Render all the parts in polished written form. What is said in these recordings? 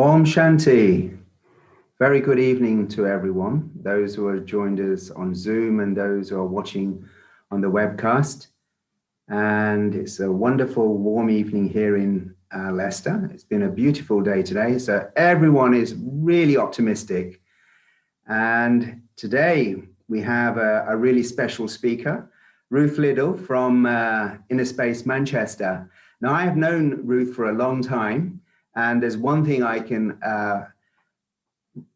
Om Shanti. Very good evening to everyone, those who have joined us on Zoom and those who are watching on the webcast. And it's a wonderful, warm evening here in Leicester. It's been a beautiful day today, so everyone is really optimistic. And today we have a really special speaker, Ruth Liddell from Inner Space Manchester. Now, I have known Ruth for a long time, and there's one thing I can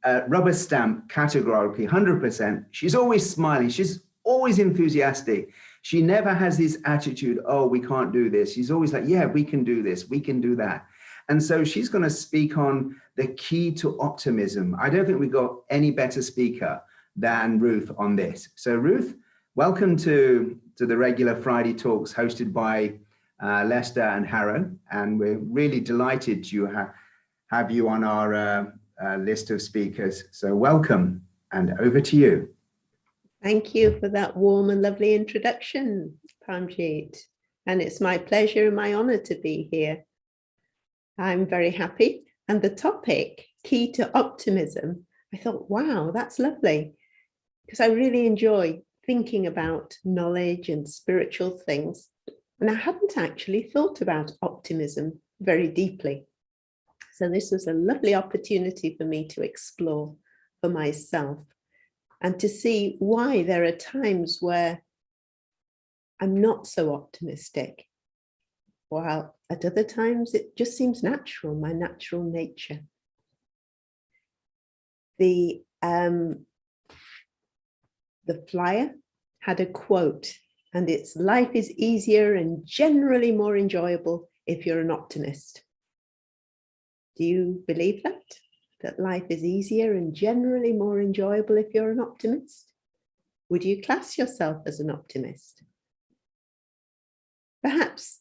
rubber stamp categorically, 100%. She's always smiling. She's always enthusiastic. She never has this attitude, oh, we can't do this. She's always like, yeah, we can do this. We can do that. And so she's going to speak on the key to optimism. I don't think we've got any better speaker than Ruth on this. So Ruth, welcome to the regular Friday talks hosted by Lester and Harrow. And we're really delighted to have you on our list of speakers. So welcome, and over to you. Thank you for that warm and lovely introduction, Pramjit. And it's my pleasure and my honor to be here. I'm very happy. And the topic, key to optimism, I thought, wow, that's lovely. Because I really enjoy thinking about knowledge and spiritual things. And I hadn't actually thought about optimism very deeply. So this was a lovely opportunity for me to explore for myself and to see why there are times where I'm not so optimistic, while at other times it just seems natural, my natural nature. The flyer had a quote, and it's, life is easier and generally more enjoyable if you're an optimist. Do you believe that? That life is easier and generally more enjoyable if you're an optimist? Would you class yourself as an optimist? Perhaps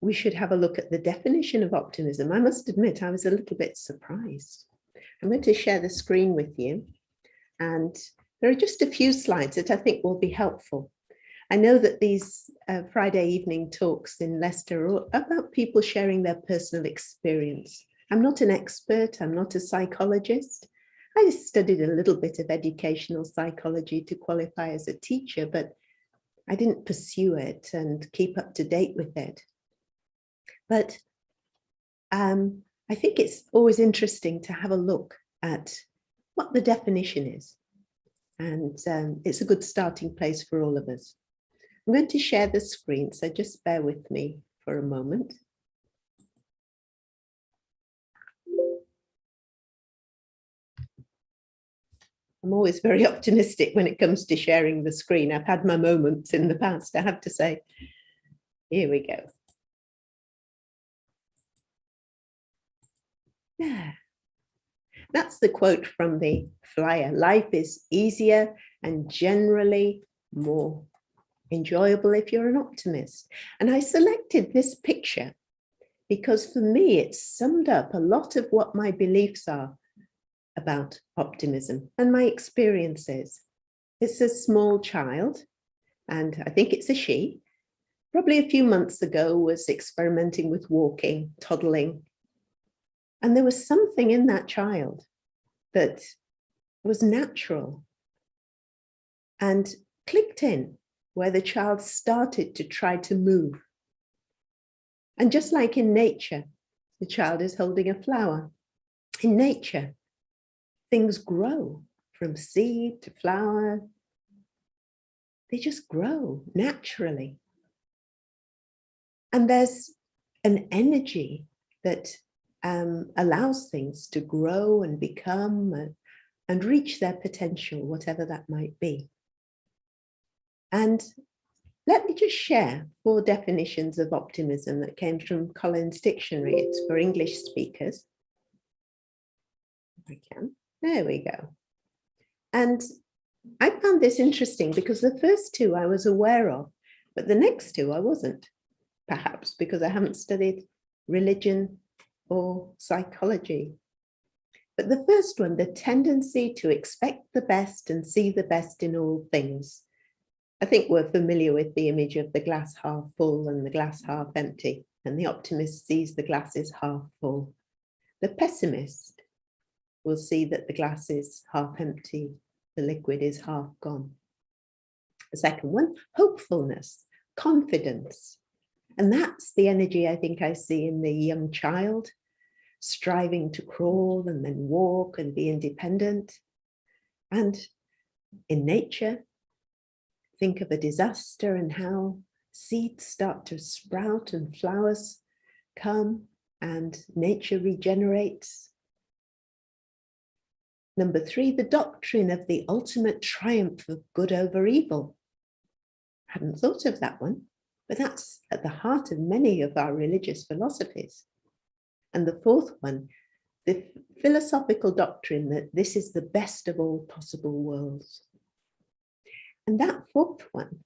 we should have a look at the definition of optimism. I must admit, I was a little bit surprised. I'm going to share the screen with you, and there are just a few slides that I think will be helpful. I know that these Friday evening talks in Leicester are about people sharing their personal experience. I'm not an expert, I'm not a psychologist. I just studied a little bit of educational psychology to qualify as a teacher, but I didn't pursue it and keep up to date with it. But I think it's always interesting to have a look at what the definition is. And it's a good starting place for all of us. I'm going to share the screen, so just bear with me for a moment. I'm always very optimistic when it comes to sharing the screen. I've had my moments in the past, I have to say. Here we go. Yeah. That's the quote from the flyer. Life is easier and generally more enjoyable if you're an optimist. And I selected this picture because for me, it summed up a lot of what my beliefs are about optimism and my experiences. It's a small child, and I think it's a she, probably a few months ago was experimenting with walking, toddling. And there was something in that child that was natural and clicked in, where the child started to try to move. And just like in nature, the child is holding a flower. In nature, things grow from seed to flower. They just grow naturally. And there's an energy that allows things to grow and become and reach their potential, whatever that might be. And let me just share 4 definitions of optimism that came from Collins Dictionary. It's for English speakers. If I can. There we go. And I found this interesting because the first 2 I was aware of, but the next 2 I wasn't, perhaps because I haven't studied religion or psychology. But the first one, the tendency to expect the best and see the best in all things. I think we're familiar with the image of the glass half full and the glass half empty, and the optimist sees the glass is half full. The pessimist will see that the glass is half empty, the liquid is half gone. The second one, hopefulness, confidence. And that's the energy I think I see in the young child, striving to crawl and then walk and be independent. And in nature, think of a disaster and how seeds start to sprout and flowers come and nature regenerates. Number 3, the doctrine of the ultimate triumph of good over evil. Hadn't thought of that one, but that's at the heart of many of our religious philosophies. And the 4th one, the philosophical doctrine that this is the best of all possible worlds. And that 4th one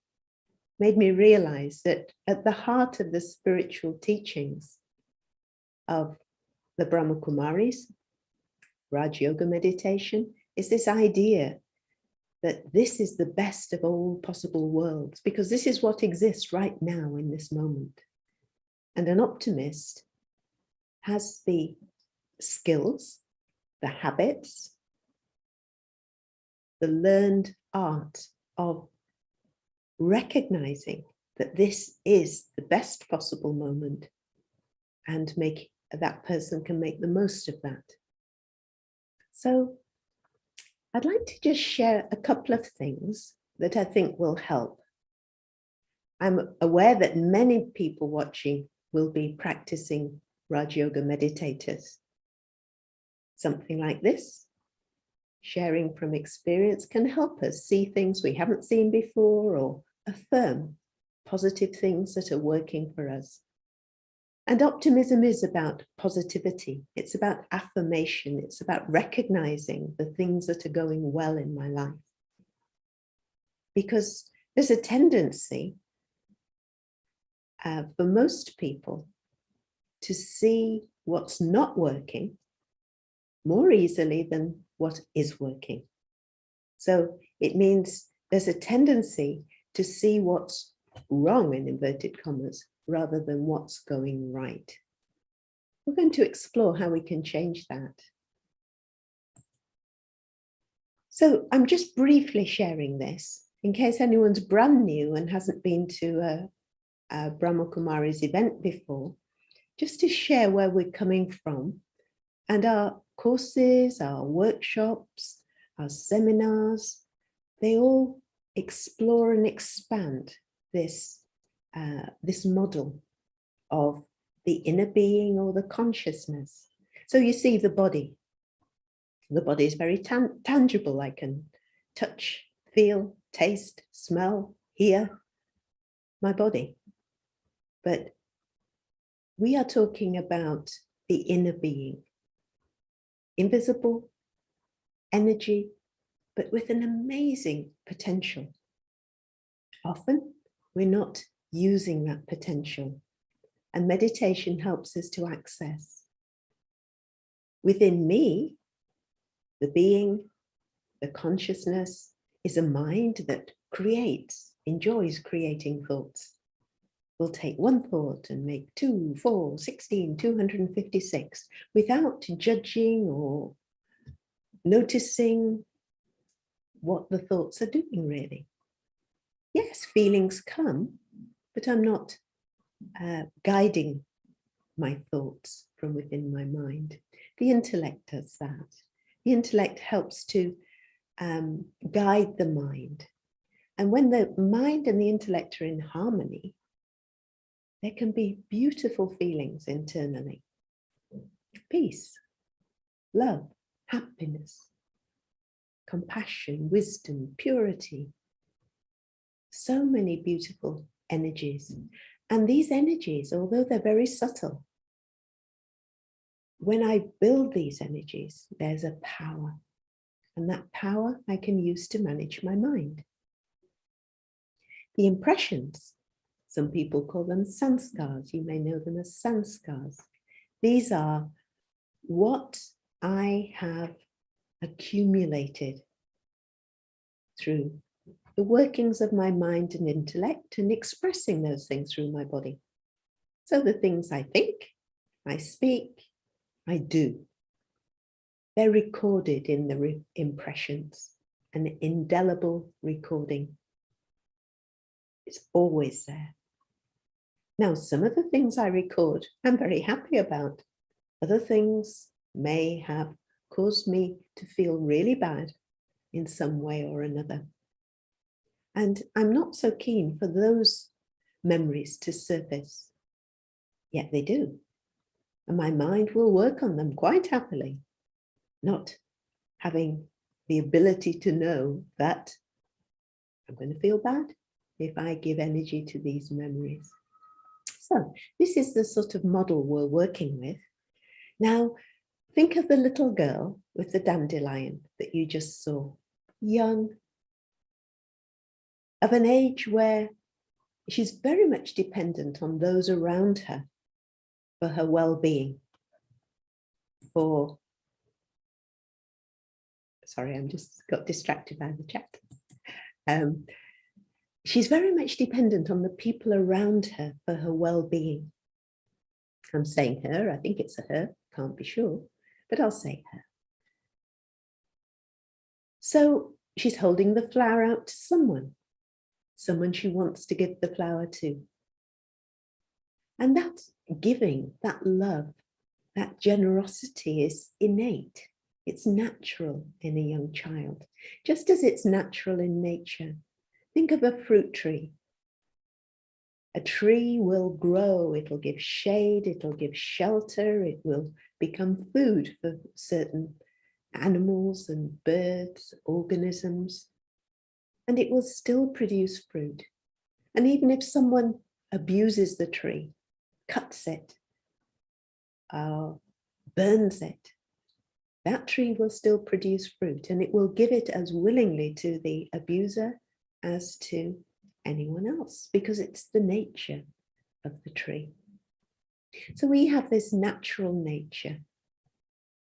made me realize that at the heart of the spiritual teachings of the Brahma Kumaris, Raj Yoga meditation, is this idea that this is the best of all possible worlds, because this is what exists right now in this moment. And an optimist has the skills, the habits, the learned art of recognizing that this is the best possible moment and that person can make the most of that. So I'd like to just share a couple of things that I think will help. I'm aware that many people watching will be practicing Raj Yoga meditators. Something like this, sharing from experience, can help us see things we haven't seen before or affirm positive things that are working for us. And optimism is about positivity. It's about affirmation. It's about recognizing the things that are going well in my life. Because there's a tendency for most people to see what's not working more easily than what is working. So it means there's a tendency to see what's wrong, in inverted commas, rather than what's going right. We're going to explore how we can change that. So I'm just briefly sharing this in case anyone's brand new and hasn't been to a Brahma Kumari's event before, just to share where we're coming from. And our courses, our workshops, our seminars, they all explore and expand this model of the inner being or the consciousness. So you see the body. The body is very tangible. I can touch, feel, taste, smell, hear my body. But we are talking about the inner being. Invisible energy, but with an amazing potential. Often we're not using that potential, and meditation helps us to access. Within me, the being, the consciousness, is a mind that enjoys creating thoughts. We'll take one thought and make 2, 4, 16, 256 without judging or noticing what the thoughts are doing, really. Yes, feelings come, but I'm not guiding my thoughts from within my mind. The intellect does that. The intellect helps to guide the mind. And when the mind and the intellect are in harmony, there can be beautiful feelings internally. Peace, love, happiness, compassion, wisdom, purity. So many beautiful energies. And these energies, although they're very subtle, when I build these energies, there's a power. And that power I can use to manage my mind. The impressions, some people call them sanskars. You may know them as sanskars. These are what I have accumulated through the workings of my mind and intellect and expressing those things through my body. So the things I think, I speak, I do. They're recorded in the impressions, an indelible recording. It's always there. Now, some of the things I record, I'm very happy about. Other things may have caused me to feel really bad in some way or another. And I'm not so keen for those memories to surface, yet they do. And my mind will work on them quite happily, not having the ability to know that I'm going to feel bad if I give energy to these memories. So this is the sort of model we're working with. Now, think of the little girl with the dandelion that you just saw, young, of an age where she's very much dependent on those around her for her well-being, sorry, I'm just got distracted by the chat. She's very much dependent on the people around her for her well-being. I'm saying her, I think it's a her, can't be sure, but I'll say her. So she's holding the flower out to someone she wants to give the flower to. And that giving, that love, that generosity is innate. It's natural in a young child, just as it's natural in nature. Think of a fruit tree. A tree will grow, it'll give shade, it'll give shelter, it will become food for certain animals and birds, organisms, and it will still produce fruit. And even if someone abuses the tree, cuts it, burns it, that tree will still produce fruit, and it will give it as willingly to the abuser as to anyone else, because it's the nature of the tree. So we have this natural nature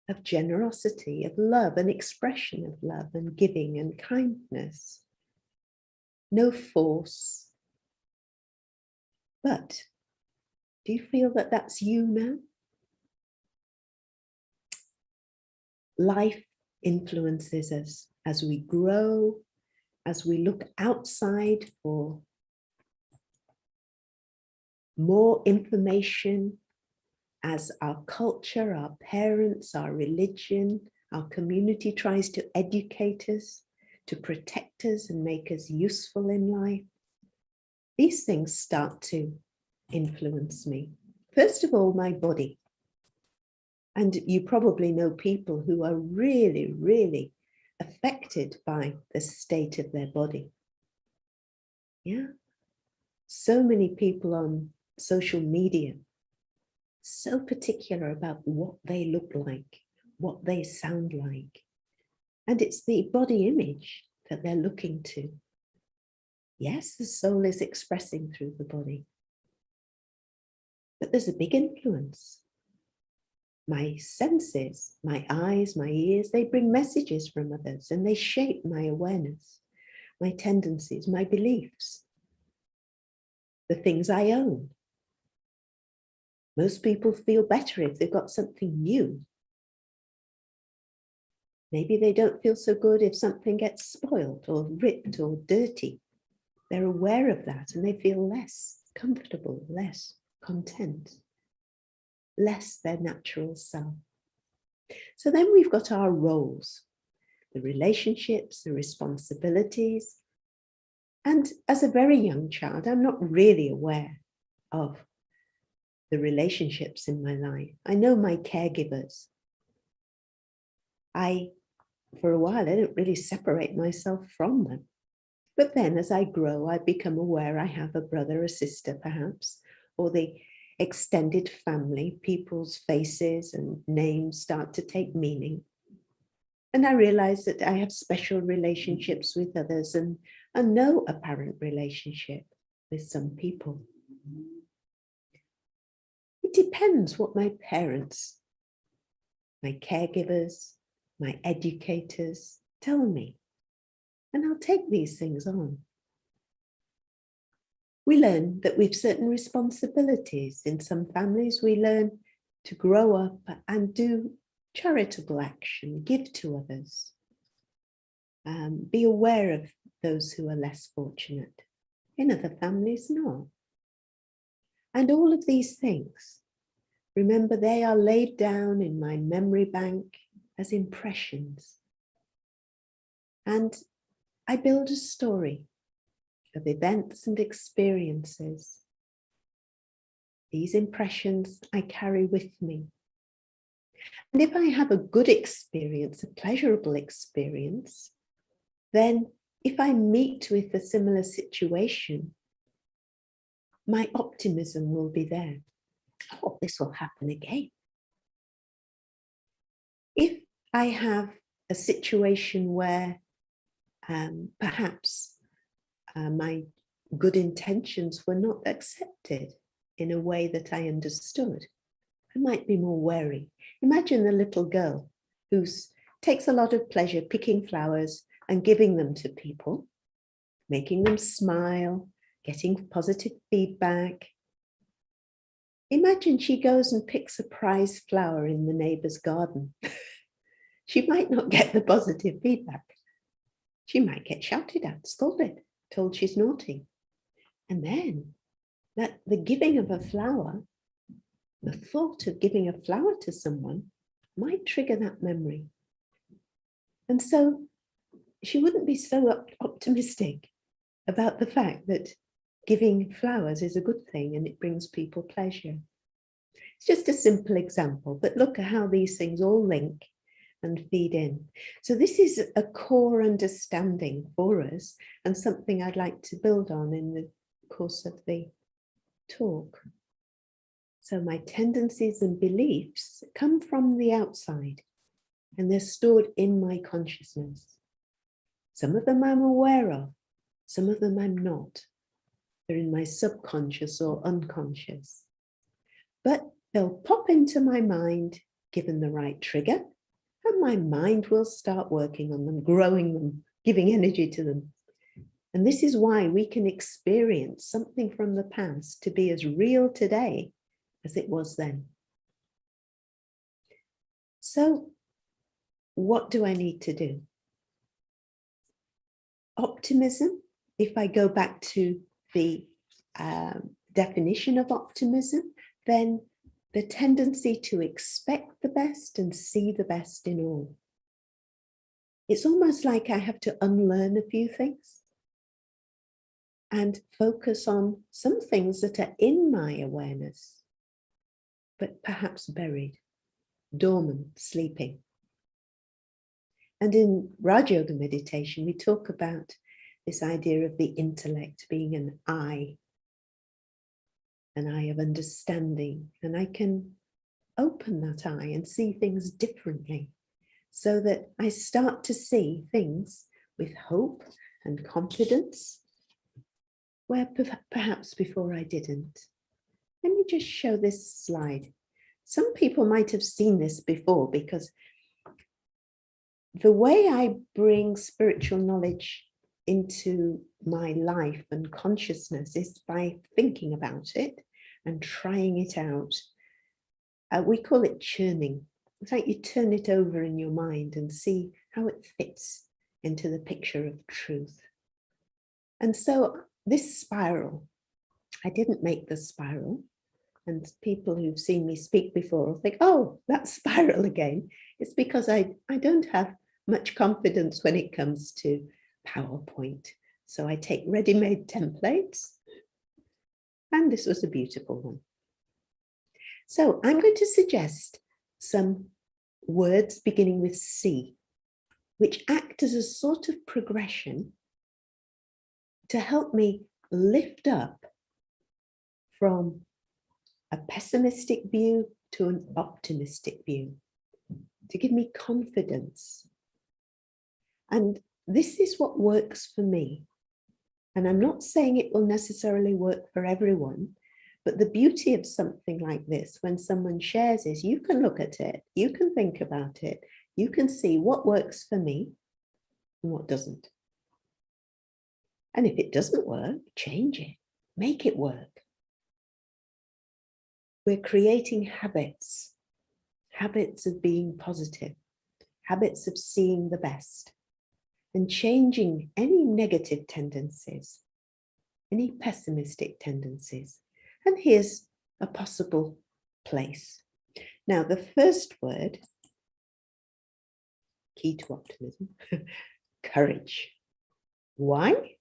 of generosity, of love, an expression of love and giving and kindness. No force. But do you feel that that's you now? Life influences us as we grow, as we look outside for more information, as our culture, our parents, our religion, our community tries to educate us, to protect us and make us useful in life. These things start to influence me. First of all, my body. And you probably know people who are really, really affected by the state of their body. Yeah. So many people on social media, so particular about what they look like, what they sound like. And it's the body image that they're looking to. Yes, the soul is expressing through the body. But there's a big influence. My senses, my eyes, my ears, they bring messages from others and they shape my awareness, my tendencies, my beliefs, the things I own. Most people feel better if they've got something new. Maybe they don't feel so good if something gets spoiled or ripped or dirty. They're aware of that and they feel less comfortable, less content, less their natural self. So then we've got our roles, the relationships, the responsibilities. And as a very young child, I'm not really aware of the relationships in my life. I know my caregivers. For a while, I don't really separate myself from them. But then as I grow, I become aware I have a brother, a sister, perhaps, or the extended family, people's faces and names start to take meaning. And I realize that I have special relationships with others and no apparent relationship with some people. It depends what my parents, my caregivers, my educators tell me. And I'll take these things on. We learn that we've certain responsibilities. In some families, we learn to grow up and do charitable action, give to others, be aware of those who are less fortunate. In other families, not. And all of these things, remember, they are laid down in my memory bank as impressions. And I build a story of events and experiences. These impressions I carry with me. And if I have a good experience, a pleasurable experience, then if I meet with a similar situation, my optimism will be there. Oh, this will happen again. If I have a situation where perhaps my good intentions were not accepted in a way that I understood, I might be more wary. Imagine the little girl who takes a lot of pleasure picking flowers and giving them to people, making them smile, getting positive feedback. Imagine she goes and picks a prize flower in the neighbor's garden. She might not get the positive feedback. She might get shouted at, scolded, told she's naughty. And then the giving of a flower, the thought of giving a flower to someone might trigger that memory. And so she wouldn't be so optimistic about the fact that giving flowers is a good thing and it brings people pleasure. It's just a simple example, but look at how these things all link and feed in. So this is a core understanding for us and something I'd like to build on in the course of the talk. So my tendencies and beliefs come from the outside and they're stored in my consciousness. Some of them I'm aware of, some of them I'm not. They're in my subconscious or unconscious. But they'll pop into my mind given the right trigger, and my mind will start working on them, growing them, giving energy to them. And this is why we can experience something from the past to be as real today as it was then. So what do I need to do? Optimism, if I go back to the definition of optimism, then the tendency to expect the best and see the best in all. It's almost like I have to unlearn a few things and focus on some things that are in my awareness, but perhaps buried, dormant, sleeping. And in Raj Yoga meditation, we talk about this idea of the intellect being an eye of understanding, and I can open that eye and see things differently so that I start to see things with hope and confidence where perhaps before I didn't. Let me just show this slide. Some people might have seen this before because the way I bring spiritual knowledge into my life and consciousness is by thinking about it and trying it out. We call it churning. It's like you turn it over in your mind and see how it fits into the picture of truth. And so this spiral, I didn't make the spiral, and people who've seen me speak before will think, oh, that spiral again. It's because I don't have much confidence when it comes to PowerPoint. So I take ready-made templates, and this was a beautiful one. So I'm going to suggest some words beginning with C, which act as a sort of progression to help me lift up from a pessimistic view to an optimistic view, to give me confidence. And this is what works for me. And I'm not saying it will necessarily work for everyone, but the beauty of something like this, when someone shares this, you can look at it, you can think about it, you can see what works for me and what doesn't. And if it doesn't work, change it, make it work. We're creating habits habits of being positive, habits of seeing the best, and changing any negative tendencies, any pessimistic tendencies. And here's a possible place. Now, the first word, key to optimism, courage. Why?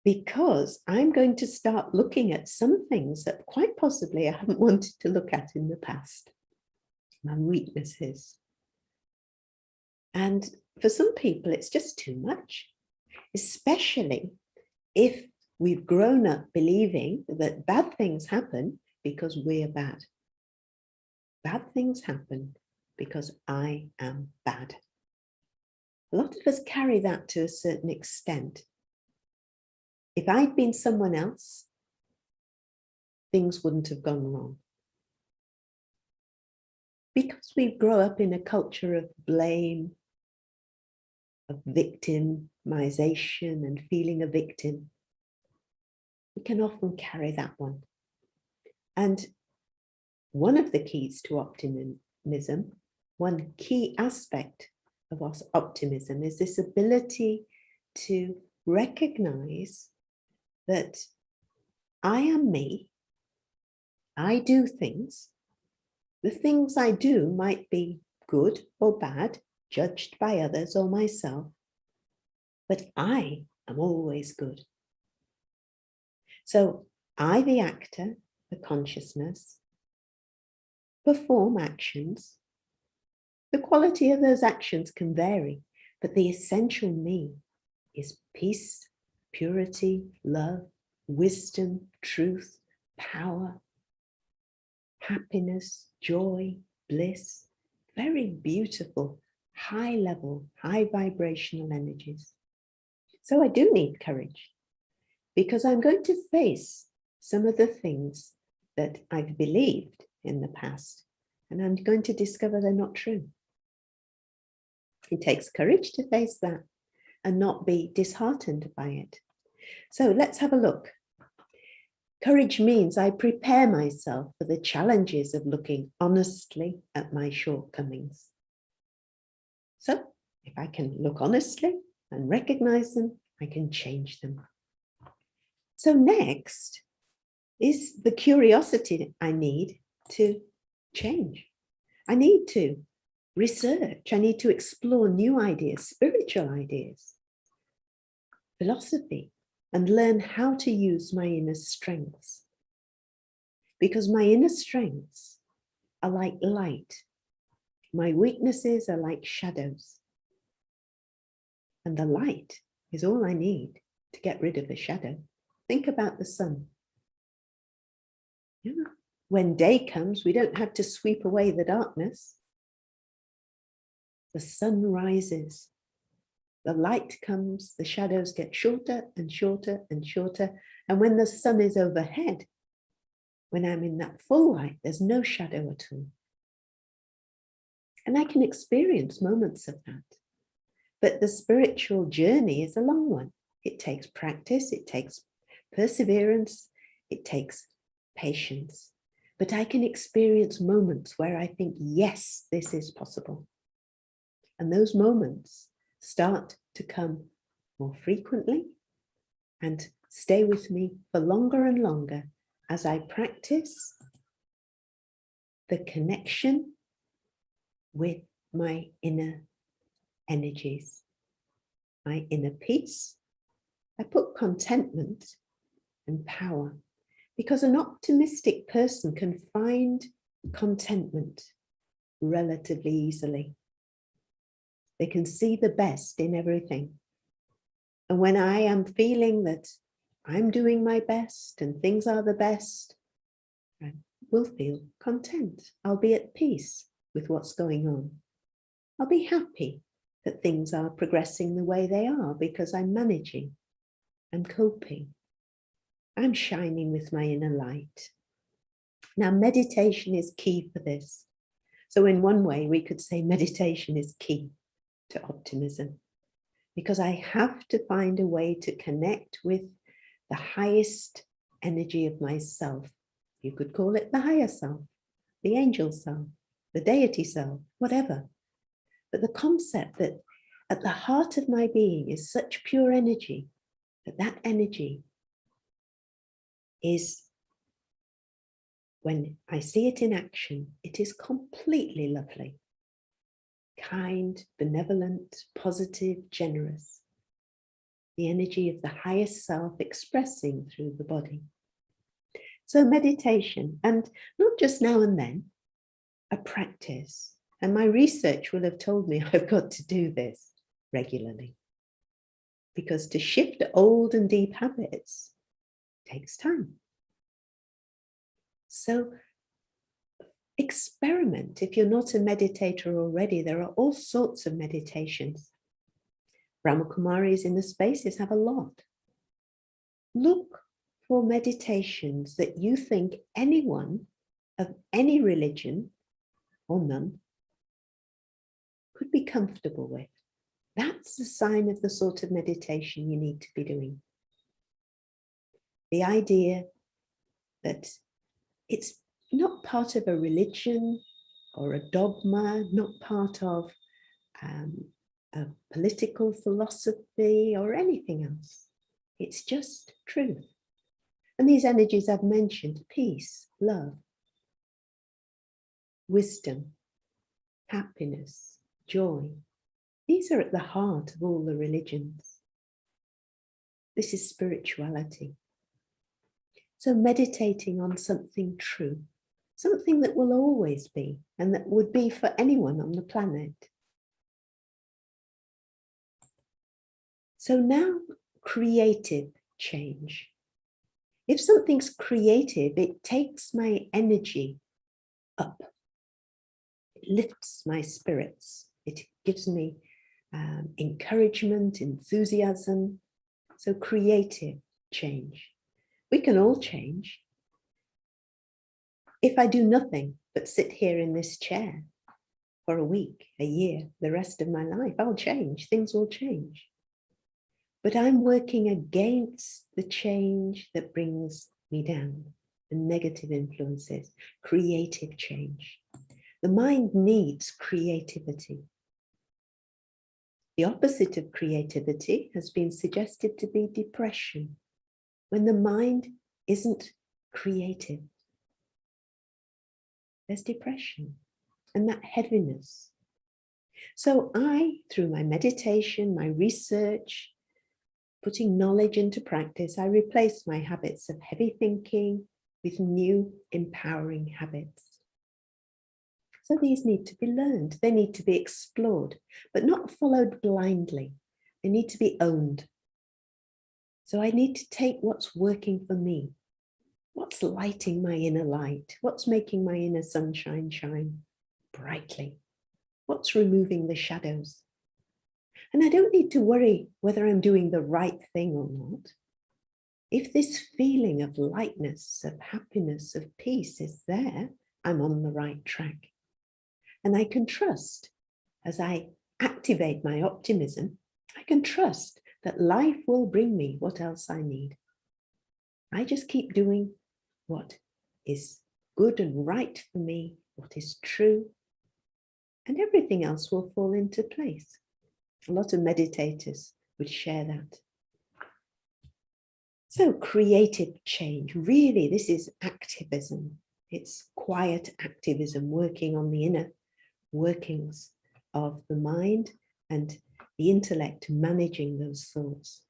Because I'm going to start looking at some things that quite possibly I haven't wanted to look at in the past. My weaknesses. And for some people, it's just too much, especially if we've grown up believing that bad things happen because we're bad. Bad things happen because I am bad. A lot of us carry that to a certain extent. If I'd been someone else, things wouldn't have gone wrong. Because we grow up in a culture of blame, of victimization and feeling a victim, we can often carry that one. And one of the keys to optimism, one key aspect of optimism is this ability to recognize that I am me, I do things, the things I do might be good or bad, judged by others or myself, but I am always good. So I, the actor, the consciousness, perform actions. The quality of those actions can vary, but the essential me is peace, purity, love, wisdom, truth, power, happiness, joy, bliss, very beautiful, high level, high vibrational energies. So I do need courage because I'm going to face some of the things that I've believed in the past, and I'm going to discover they're not true. It takes courage to face that and not be disheartened by it. So let's have a look. Courage means I prepare myself for the challenges of looking honestly at my shortcomings. So if I can look honestly and recognize them, I can change them. So next is the curiosity I need to change. I need to research. I need to explore new ideas, spiritual ideas, philosophy, and learn how to use my inner strengths. Because my inner strengths are like light. My weaknesses are like shadows. And the light is all I need to get rid of the shadow. Think about the sun. Yeah. When day comes, we don't have to sweep away the darkness. The sun rises. The light comes, the shadows get shorter and shorter and shorter. And when the sun is overhead, when I'm in that full light, there's no shadow at all. And I can experience moments of that. But the spiritual journey is a long one. It takes practice, it takes perseverance, it takes patience. But I can experience moments where I think, yes, this is possible. And those moments start to come more frequently and stay with me for longer and longer as I practice the connection with my inner energies, my inner peace. I put contentment and power because an optimistic person can find contentment relatively easily. They can see the best in everything. And when I am feeling that I'm doing my best and things are the best, I will feel content. I'll be at peace with what's going on. I'll be happy that things are progressing the way they are because I'm managing, I'm coping, I'm shining with my inner light. Now, meditation is key for this. So in one way, we could say meditation is key to optimism, because I have to find a way to connect with the highest energy of myself. You could call it the higher self, the angel self, the deity self, whatever. But the concept that at the heart of my being is such pure energy, that energy is, when I see it in action, it is completely lovely, kind, benevolent, positive, generous. The energy of the highest self expressing through the body. So meditation, and not just now and then, a practice. And my research will have told me I've got to do this regularly. Because to shift old and deep habits takes time. So experiment. If you're not a meditator already, there are all sorts of meditations. Brahmakumaris in the spaces have a lot. Look for meditations that you think anyone of any religion or none could be comfortable with. That's a sign of the sort of meditation you need to be doing. The idea that it's not part of a religion or a dogma, not part of a political philosophy or anything else. It's just truth. And these energies I've mentioned, peace, love, wisdom, happiness, joy, these are at the heart of all the religions. This is spirituality. So meditating on something true, something that will always be and that would be for anyone on the planet. So now creative change. If something's creative, it takes my energy up. It lifts my spirits. It gives me encouragement, enthusiasm. So creative change. We can all change. If I do nothing but sit here in this chair for a week, a year, the rest of my life, I'll change. Things will change. But I'm working against the change that brings me down, the negative influences, creative change. The mind needs creativity. The opposite of creativity has been suggested to be depression, when the mind isn't creative. There's depression and that heaviness. So I, through my meditation, my research, putting knowledge into practice, I replace my habits of heavy thinking with new empowering habits. So these need to be learned. They need to be explored, but not followed blindly. They need to be owned. So I need to take what's working for me. What's lighting my inner light? What's making my inner sunshine shine brightly? What's removing the shadows? And I don't need to worry whether I'm doing the right thing or not. If this feeling of lightness, of happiness, of peace is there, I'm on the right track. And I can trust, as I activate my optimism, I can trust that life will bring me what else I need. I just keep doing what is good and right for me, what is true, and everything else will fall into place. A lot of meditators would share that. So creative change, really, this is activism. It's quiet activism, working on the inner workings of the mind and the intellect, managing those thoughts.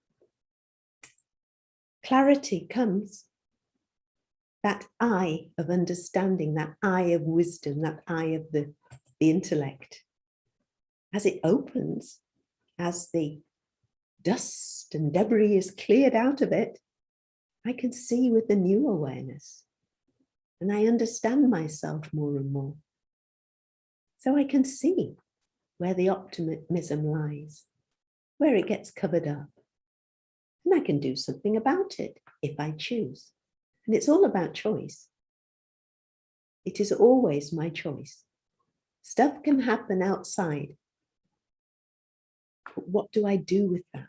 Clarity comes, that eye of understanding, that eye of wisdom, that eye of the intellect. As it opens, as the dust and debris is cleared out of it, I can see with a new awareness. And I understand myself more and more. So I can see where the optimism lies, where it gets covered up. And I can do something about it if I choose. And it's all about choice. It is always my choice. Stuff can happen outside. But what do I do with that?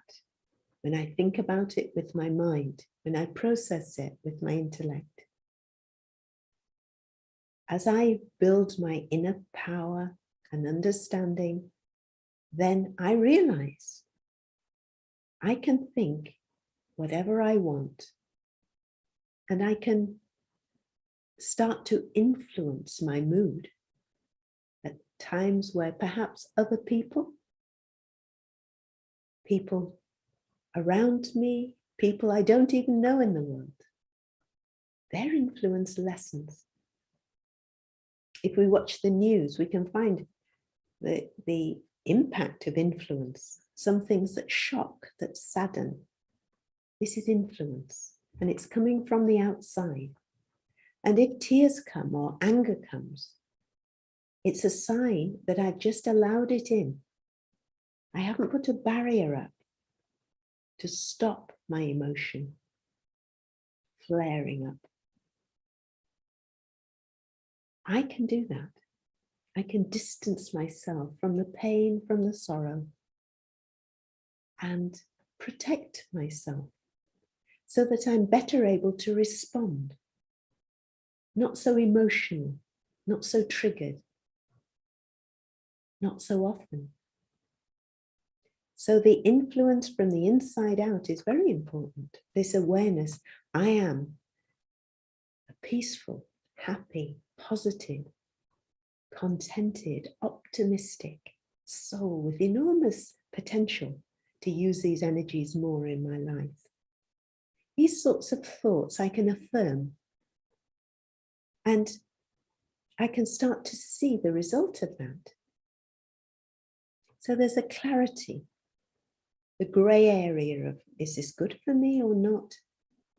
When I think about it with my mind, when I process it with my intellect. as I build my inner power and understanding, then I realize I can think whatever I want, and I can start to influence my mood at times where perhaps other people around me, people I don't even know in the world, their influence lessens. If we watch the news, we can find the impact of influence, some things that shock, that sadden. This is influence, and it's coming from the outside. And if tears come or anger comes, it's a sign that I've just allowed it in. I haven't put a barrier up to stop my emotion flaring up. I can do that. I can distance myself from the pain, from the sorrow, and protect myself so that I'm better able to respond. Not so emotional, not so triggered, not so often. So the influence from the inside out is very important. This awareness, I am a peaceful, happy, positive, contented, optimistic soul with enormous potential to use these energies more in my life. These sorts of thoughts I can affirm, and I can start to see the result of that. So there's a clarity. The grey area of, is this good for me or not,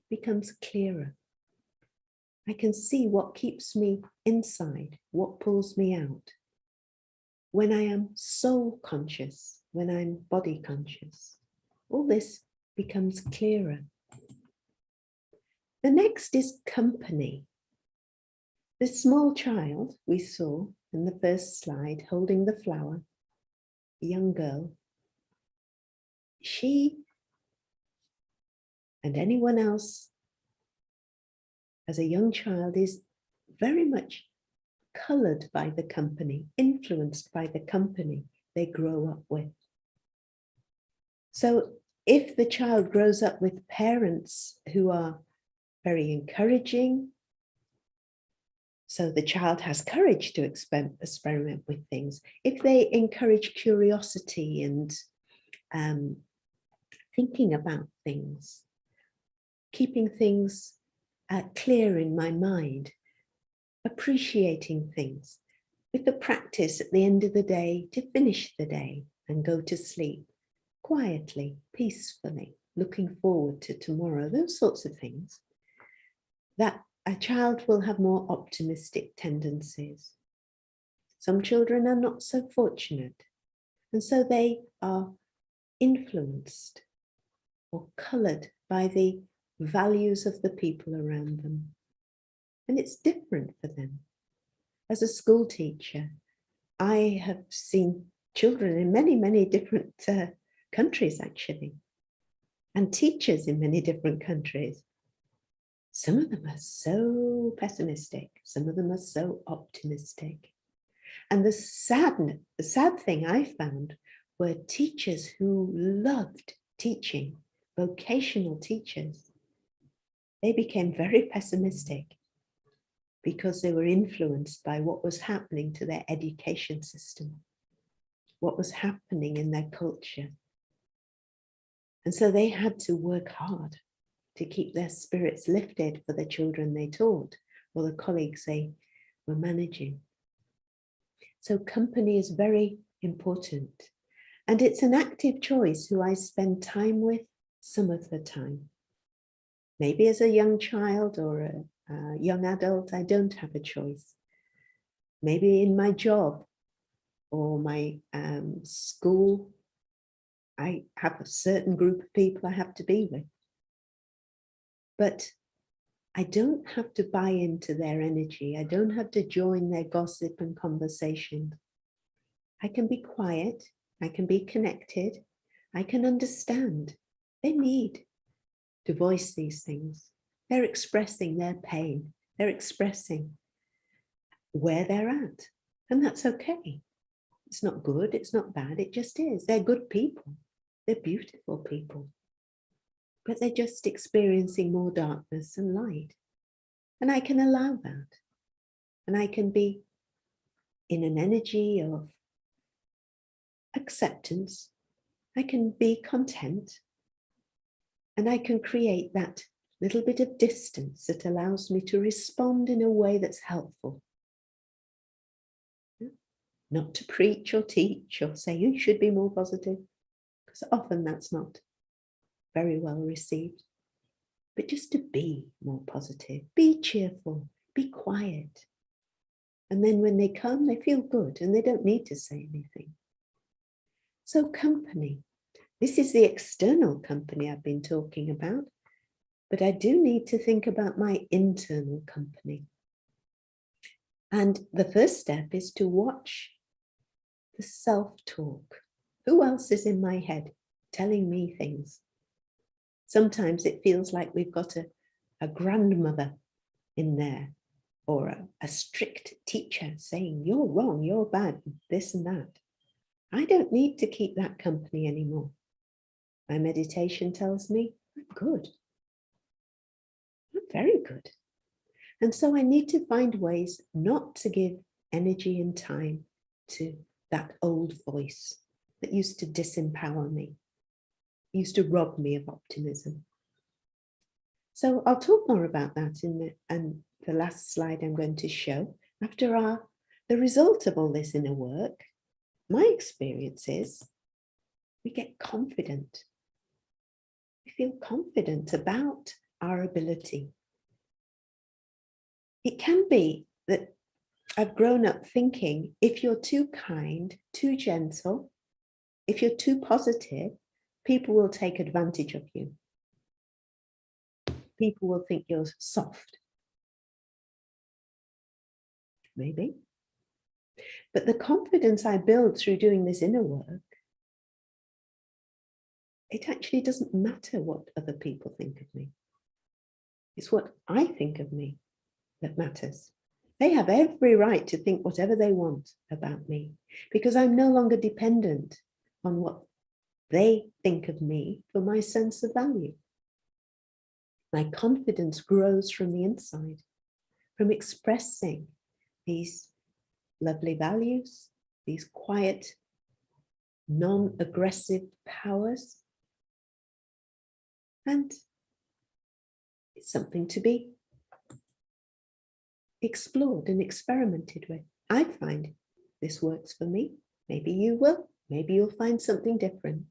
becomes clearer. I can see what keeps me inside, what pulls me out. When I am soul conscious, when I'm body conscious, all this becomes clearer. The next is company. This small child we saw in the first slide holding the flower, a young girl, she and anyone else as a young child is very much colored by the company, influenced by the company they grow up with. So if the child grows up with parents who are very encouraging, so the child has courage to experiment with things. If they encourage curiosity and thinking about things, keeping things clear in my mind, appreciating things, with the practice at the end of the day to finish the day and go to sleep quietly, peacefully, looking forward to tomorrow, those sorts of things, that a child will have more optimistic tendencies. Some children are not so fortunate, and so they are influenced or colored by the values of the people around them. And it's different for them. As a school teacher, I have seen children in many, many different countries, actually, and teachers in many different countries. Some of them are so pessimistic, some of them are so optimistic. And the sad thing I found were teachers who loved teaching, vocational teachers. They became very pessimistic because they were influenced by what was happening to their education system, what was happening in their culture. And so they had to work hard to keep their spirits lifted for the children they taught or the colleagues they were managing. So company is very important. And it's an active choice who I spend time with some of the time. Maybe as a young child or a young adult, I don't have a choice. Maybe in my job or my school, I have a certain group of people I have to be with. But I don't have to buy into their energy. I don't have to join their gossip and conversation. I can be quiet. I can be connected. I can understand. They need to voice these things. They're expressing their pain. They're expressing where they're at. And that's okay. It's not good, it's not bad, it just is. They're good people. They're beautiful people. But they're just experiencing more darkness and light. And I can allow that. And I can be in an energy of acceptance. I can be content. And I can create that little bit of distance that allows me to respond in a way that's helpful. Not to preach or teach or say you should be more positive, because often that's not very well received. But just to be more positive, be cheerful, be quiet. And then when they come, they feel good and they don't need to say anything. So company, this is the external company I've been talking about, but I do need to think about my internal company. And the first step is to watch the self-talk. Who else is in my head telling me things? Sometimes it feels like we've got a grandmother in there, or a strict teacher saying, you're wrong, you're bad, this and that. I don't need to keep that company anymore. My meditation tells me I'm good. I'm very good. And so I need to find ways not to give energy and time to that old voice that used to disempower me, used to rob me of optimism. So I'll talk more about that in the last slide I'm going to show. After the result of all this inner work, my experience is we get confident. We feel confident about our ability. It can be that I've grown up thinking if you're too kind, too gentle, if you're too positive, people will take advantage of you. People will think you're soft. Maybe. But the confidence I build through doing this inner work, it actually doesn't matter what other people think of me. It's what I think of me that matters. They have every right to think whatever they want about me, because I'm no longer dependent on what they think of me for my sense of value. My confidence grows from the inside, from expressing these lovely values, these quiet, non-aggressive powers. And it's something to be explored and experimented with. I find this works for me. Maybe you will. Maybe you'll find something different.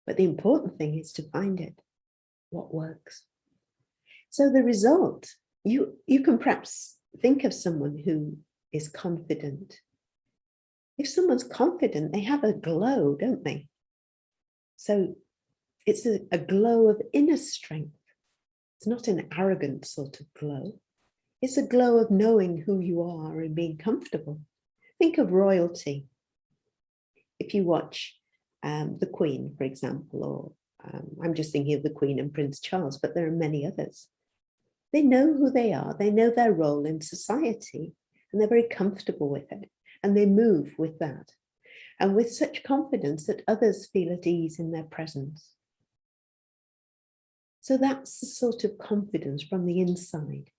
But the important thing is to find it, what works. So the result, you can perhaps think of someone who is confident. If someone's confident, they have a glow, don't they? So it's a glow of inner strength. It's not an arrogant sort of glow. It's a glow of knowing who you are and being comfortable. Think of royalty. If you watch the Queen, for example, or I'm just thinking of the Queen and Prince Charles, but there are many others. They know who they are, they know their role in society, and they're very comfortable with it, and they move with that, and with such confidence that others feel at ease in their presence. So that's the sort of confidence from the inside,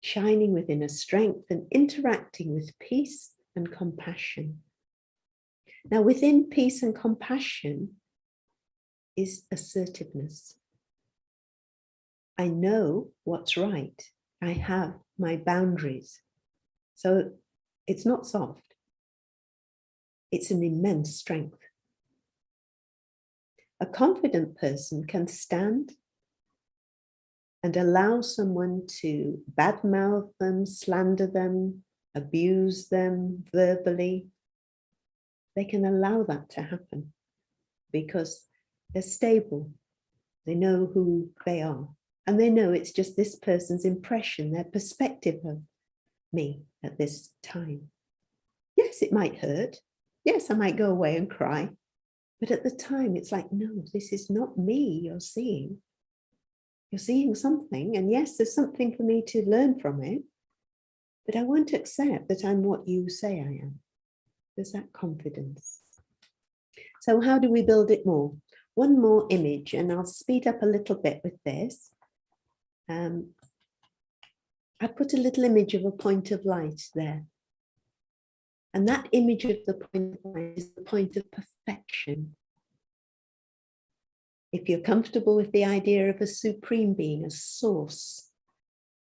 shining with inner strength and interacting with peace and compassion. Now, within peace and compassion is assertiveness. I know what's right. I have my boundaries. So it's not soft. It's an immense strength. A confident person can stand and allow someone to badmouth them, slander them, abuse them verbally. They can allow that to happen because they're stable. They know who they are. And they know it's just this person's impression, their perspective of me at this time. Yes, it might hurt. Yes, I might go away and cry. But at the time, it's like, no, this is not me you're seeing. You're seeing something. And yes, there's something for me to learn from it. but I won't accept that I'm what you say I am. There's that confidence. So how do we build it more? One more image, and I'll speed up a little bit with this. I put a little image of a point of light there. And that image of the point of light is the point of perfection. If you're comfortable with the idea of a supreme being, a source,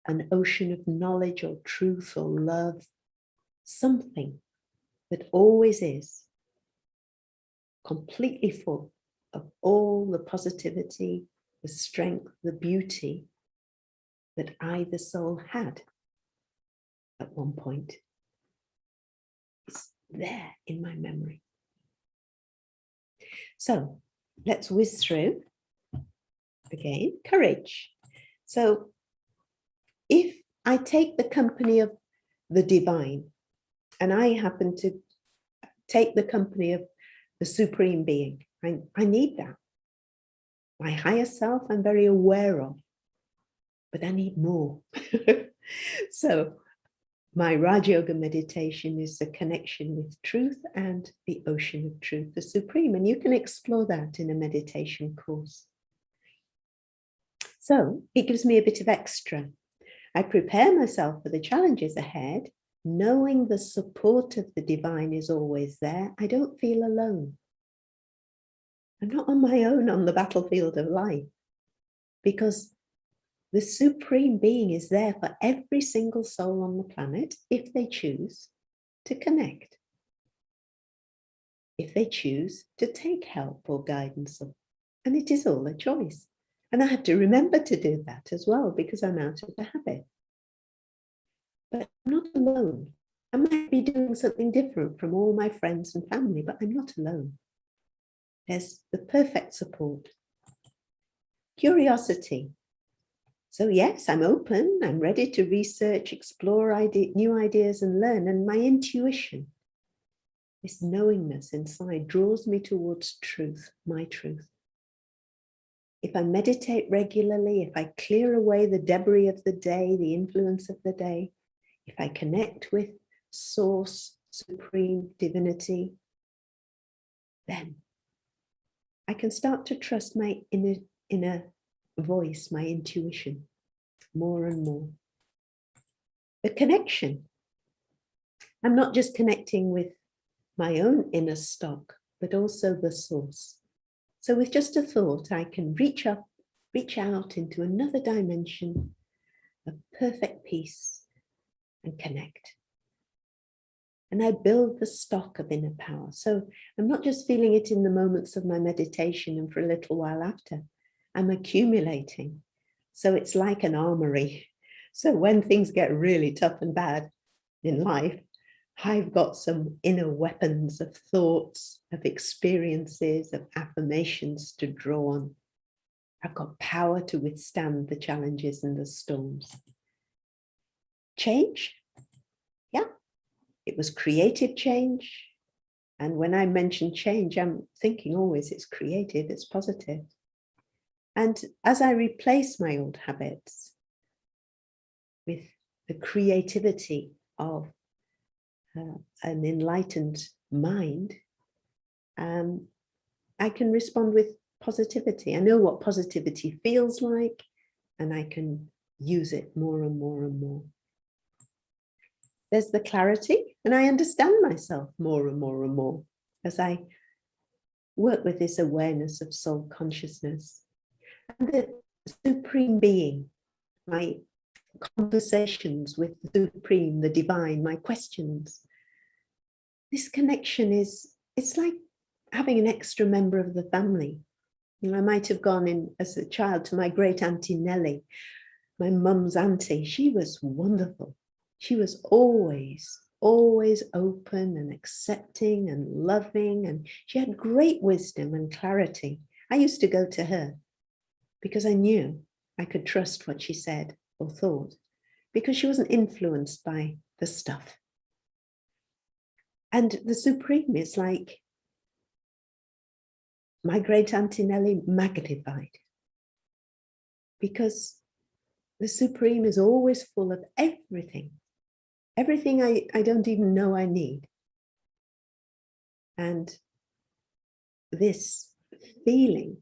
an ocean of knowledge or truth or love, something that always is, completely full of all the positivity, the strength, the beauty that I, the soul, had at one point. It's there in my memory. So let's whiz through again, courage. So if I take the company of the divine, and I happen to take the company of the supreme being, I need that. My higher self, I'm very aware of, but I need more. So my Raj Yoga meditation is the connection with truth and the ocean of truth, the supreme. And you can explore that in a meditation course. So it gives me a bit of extra. I prepare myself for the challenges ahead, knowing the support of the divine is always there. I don't feel alone. I'm not on my own on the battlefield of life, because the supreme being is there for every single soul on the planet if they choose to connect, if they choose to take help or guidance. And it is all a choice. And I have to remember to do that as well, because I'm out of the habit. But I'm not alone. I might be doing something different from all my friends and family, but I'm not alone. There's the perfect support. Curiosity. So yes, I'm open, I'm ready to research, explore new ideas and learn. And my intuition, this knowingness inside, draws me towards truth, my truth. If I meditate regularly, if I clear away the debris of the day, the influence of the day, if I connect with source, supreme divinity, then I can start to trust my inner voice, my intuition, more and more. The connection. I'm not just connecting with my own inner stock, but also the source. So with just a thought, I can reach out into another dimension of perfect peace and connect. And I build the stock of inner power. So I'm not just feeling it in the moments of my meditation and for a little while after. I'm accumulating. So it's like an armory. So when things get really tough and bad in life, I've got some inner weapons of thoughts, of experiences, of affirmations to draw on. I've got power to withstand the challenges and the storms. Change? Yeah, it was creative change. And when I mention change, I'm thinking always it's creative, it's positive. And as I replace my old habits with the creativity of an enlightened mind, I can respond with positivity. I know what positivity feels like, and I can use it more and more and more. There's the clarity, and I understand myself more and more and more as I work with this awareness of soul consciousness. And the supreme being, my conversations with the supreme, the divine, my questions. This connection it's like having an extra member of the family. I might have gone in as a child to my great auntie Nellie, my mum's auntie. She was wonderful. She was always open and accepting and loving, and she had great wisdom and clarity. I used to go to her because I knew I could trust what she said or thought, because she wasn't influenced by the stuff. And the supreme is like my great auntie Nellie magnified, because the supreme is always full of everything everything I don't even know I need. And this feeling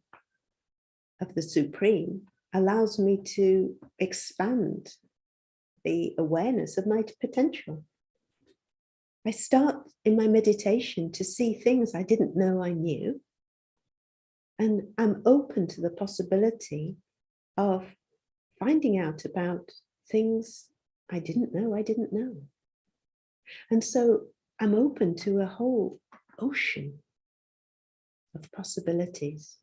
of the Supreme allows me to expand the awareness of my potential. I start in my meditation to see things I didn't know I knew. And I'm open to the possibility of finding out about things I didn't know I didn't know. And so I'm open to a whole ocean of possibilities.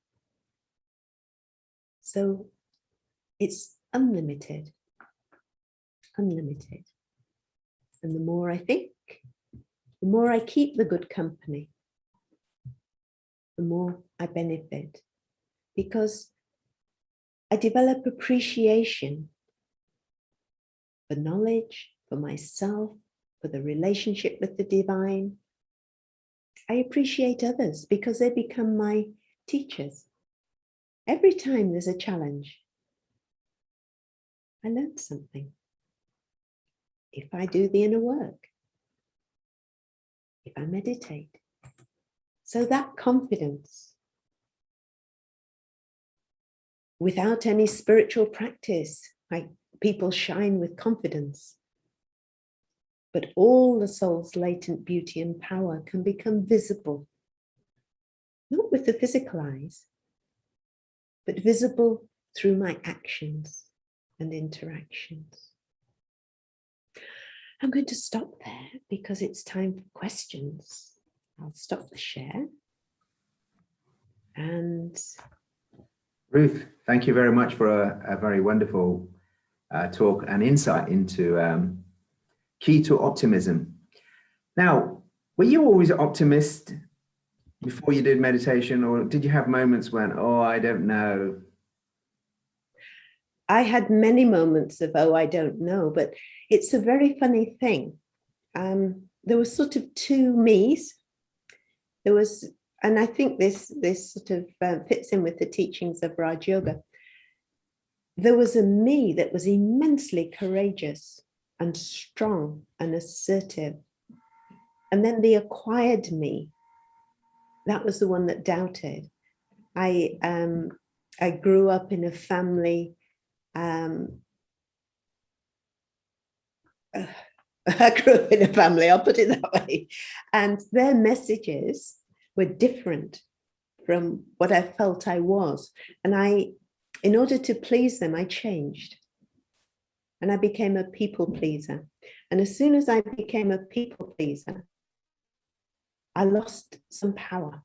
So it's unlimited, unlimited. And the more I think, the more I keep the good company, the more I benefit, because I develop appreciation for knowledge, for myself, for the relationship with the divine. I appreciate others because they become my teachers. Every time there's a challenge, I learn something. If I do the inner work, if I meditate. So that confidence, without any spiritual practice, like people shine with confidence. But all the soul's latent beauty and power can become visible, not with the physical eyes, but visible through my actions and interactions. I'm going to stop there because it's time for questions. I'll stop the share. And Ruth, thank you very much for a very wonderful talk and insight into key to optimism. Now, were you always an optimist before you did meditation, or did you have moments when, oh, I don't know? I had many moments of, oh, I don't know, but it's a very funny thing. There were sort of two me's. There was, and I think this sort of fits in with the teachings of Raj Yoga. There was a me that was immensely courageous and strong and assertive. And then the acquired me, that was the one that doubted. I grew up in a family. I grew up in a family, I'll put it that way. And their messages were different from what I felt I was. And in order to please them, I changed. And I became a people pleaser. And as soon as I became a people pleaser, I lost some power.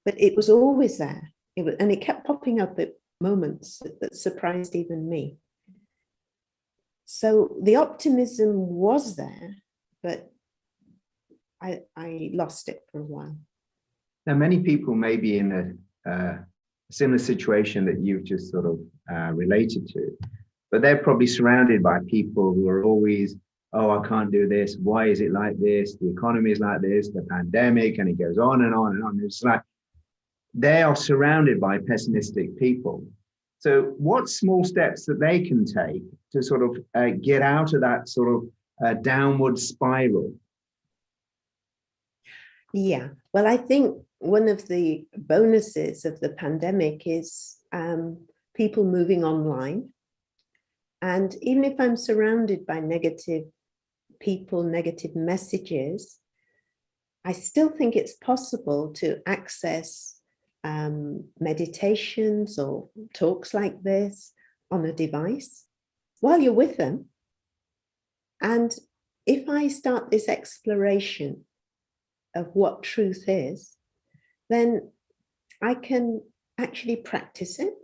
But it was always there. And it kept popping up at moments that surprised even me. So the optimism was there, but I lost it for a while. Now, many people may be in a similar situation that you've just sort of related to, but they're probably surrounded by people who are always, oh, I can't do this. Why is it like this? The economy is like this, the pandemic, and it goes on and on and on. It's like they are surrounded by pessimistic people. So what small steps that they can take to sort of get out of that sort of downward spiral? Yeah, well, I think one of the bonuses of the pandemic is people moving online. And even if I'm surrounded by negative people, negative messages, I still think it's possible to access meditations or talks like this on a device while you're with them. And if I start this exploration of what truth is, then I can actually practice it.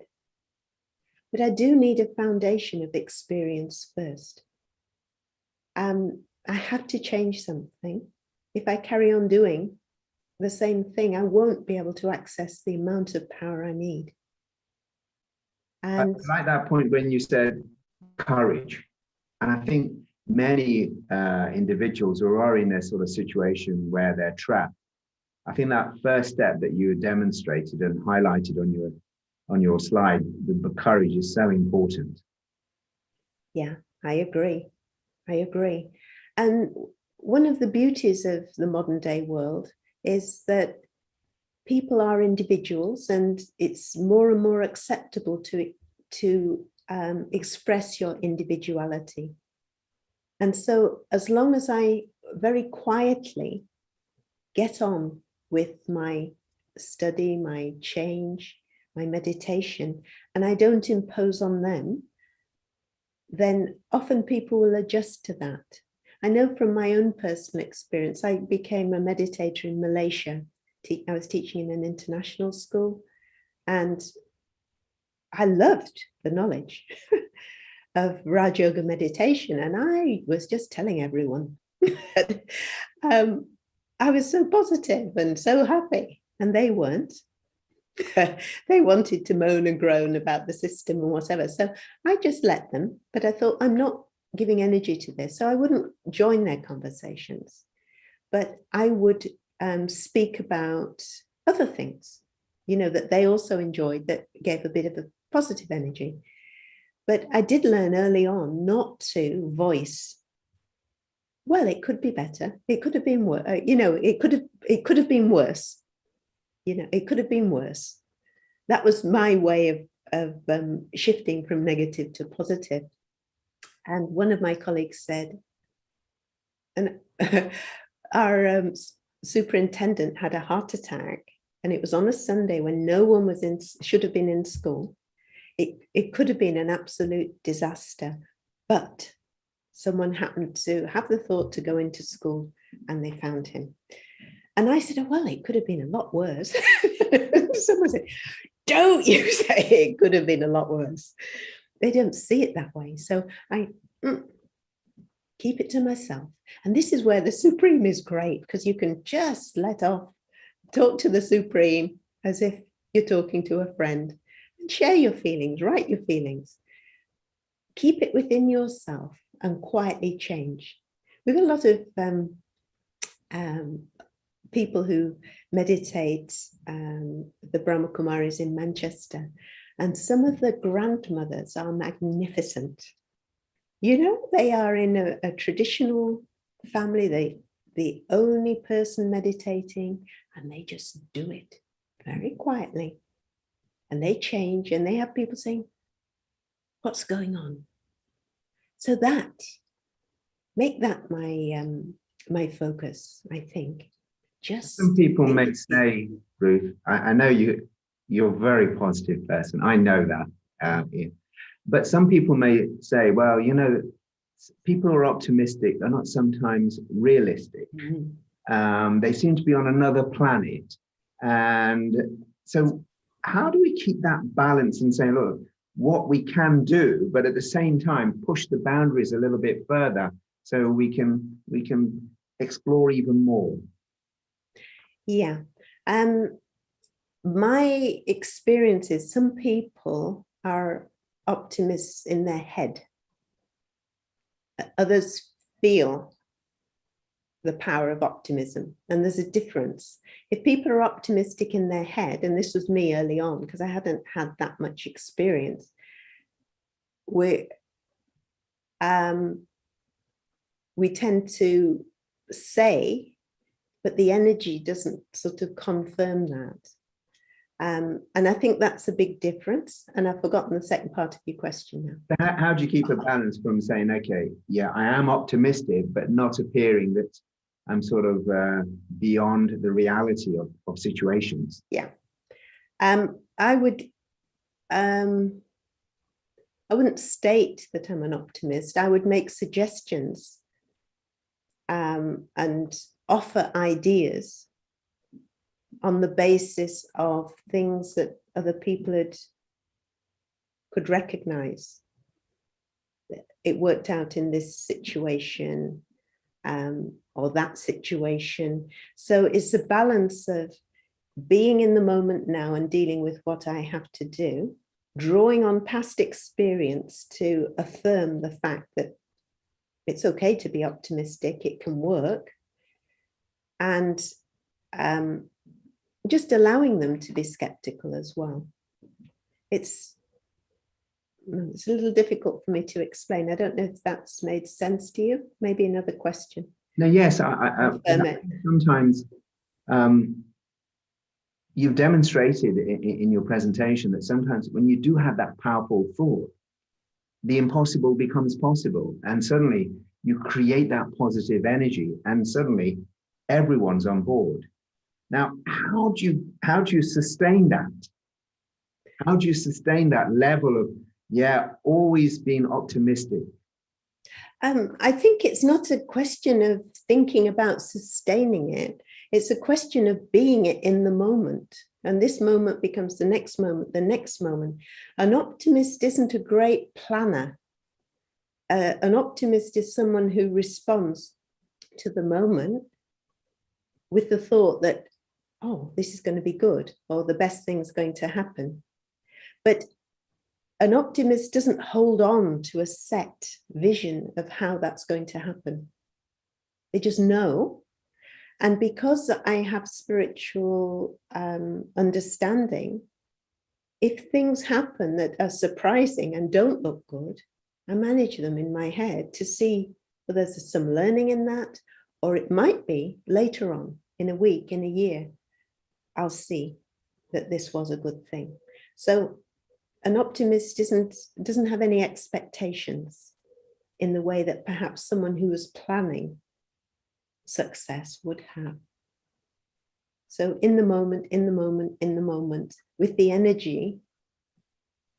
But I do need a foundation of experience first. I have to change something. If I carry on doing the same thing, I won't be able to access the amount of power I need. And I like that point when you said courage. And I think many individuals who are in a sort of situation where they're trapped, I think that first step that you demonstrated and highlighted on your slide, the courage is so important. yeah, I agree. I agree. And one of the beauties of the modern day world is that people are individuals, and it's more and more acceptable to express your individuality. And so as long as I very quietly get on with my study, my change, my meditation, and I don't impose on them, then often people will adjust to that. I know from my own personal experience, I became a meditator in Malaysia. I was teaching in an international school, and I loved the knowledge of Raj Yoga meditation. And I was just telling everyone I was so positive and so happy, and they weren't. They wanted to moan and groan about the system and whatever. So I just let them, but I thought, I'm not giving energy to this. So I wouldn't join their conversations, but I would speak about other things, that they also enjoyed, that gave a bit of a positive energy. But I did learn early on not to voice, well, it could be better. It could have been worse. It could have been worse. It could have been worse. That was my way of shifting from negative to positive. And one of my colleagues said, and our superintendent had a heart attack, and it was on a Sunday when no one should have been in school. It could have been an absolute disaster, but someone happened to have the thought to go into school, and they found him. And I said, oh, well, it could have been a lot worse. Someone said, don't you say it could have been a lot worse. They don't see it that way. So I keep it to myself. And this is where the Supreme is great, because you can just let off, talk to the Supreme as if you're talking to a friend, and share your feelings, write your feelings. Keep it within yourself and quietly change. We've got a lot of people who meditate, the Brahma Kumaris in Manchester, and some of the grandmothers are magnificent. They are in a traditional family, the only person meditating, and they just do it very quietly. And they change, and they have people saying, what's going on? So make that my focus, I think. Just some people may say, Ruth, I know you're a very positive person. I know that. But some people may say, well, people who are optimistic are not sometimes realistic. Mm-hmm. They seem to be on another planet. And so how do we keep that balance and say, look, what we can do, but at the same time, push the boundaries a little bit further so we can explore even more? Yeah. My experience is some people are optimists in their head. Others feel the power of optimism, and there's a difference. If people are optimistic in their head, and this was me early on because I hadn't had that much experience, we tend to say, but the energy doesn't sort of confirm that. And I think that's a big difference. And I've forgotten the second part of your question now. How do you keep a balance from saying, okay, yeah, I am optimistic, but not appearing that I'm sort of beyond the reality of situations? Yeah. I wouldn't state that I'm an optimist. I would make suggestions and offer ideas on the basis of things that other people could recognize. It worked out in this situation or that situation. So it's a balance of being in the moment now and dealing with what I have to do, drawing on past experience to affirm the fact that it's okay to be optimistic, it can work, and just allowing them to be skeptical as well. It's It's a little difficult for me to explain. I don't know if that's made sense to you. Maybe another question. No, yes, sometimes you've demonstrated in your presentation that sometimes when you do have that powerful thought, the impossible becomes possible, and suddenly you create that positive energy, and suddenly everyone's on board. Now, how do you sustain that? How do you sustain that level of, always being optimistic? I think it's not a question of thinking about sustaining it. It's a question of being it in the moment. And this moment becomes the next moment, the next moment. An optimist isn't a great planner. An optimist is someone who responds to the moment with the thought that, oh, this is going to be good, or the best thing's going to happen. But an optimist doesn't hold on to a set vision of how that's going to happen. They just know. And because I have spiritual understanding, if things happen that are surprising and don't look good, I manage them in my head to see whether there's some learning in that, or it might be later on in a week, in a year, I'll see that this was a good thing. So an optimist doesn't have any expectations in the way that perhaps someone who was planning success would have. So in the moment, in the moment, in the moment, with the energy,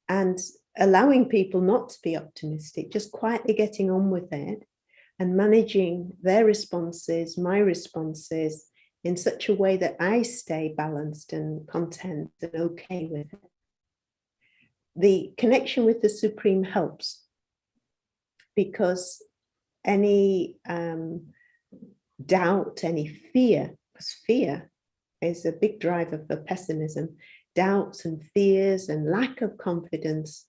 and allowing people not to be optimistic, just quietly getting on with it and managing their responses, my responses, in such a way that I stay balanced and content and okay with it. The connection with the Supreme helps, because any doubt, any fear, because fear is a big driver for pessimism, doubts and fears and lack of confidence,